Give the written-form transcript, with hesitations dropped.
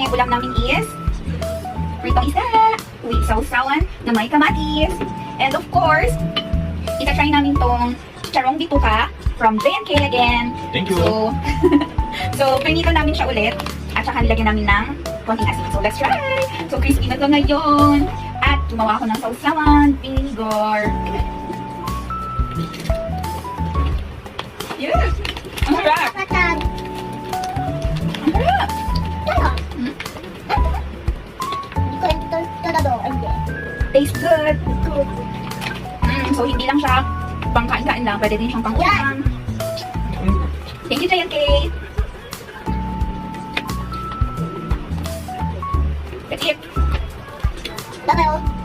kami, ulam namin is pritong isda with sausawan na may kamatis. And of course, itatry namin tong charong bituka from J&K again. Thank you. So, so pinito namin siya ulit at saka nilagyan namin ng konting asin. So let's try! So crispy na to ngayon. At gumawa ako ng sausawan, vinegar. Yes! Ang harap! Patag. Ang harap! Hindi ko ito totoo. Hindi. Tastes good! So hindi lang siya pang kain-kain lang, pwede din siyang pang ulam. Thank you, J&K! That's it! Bye-bye.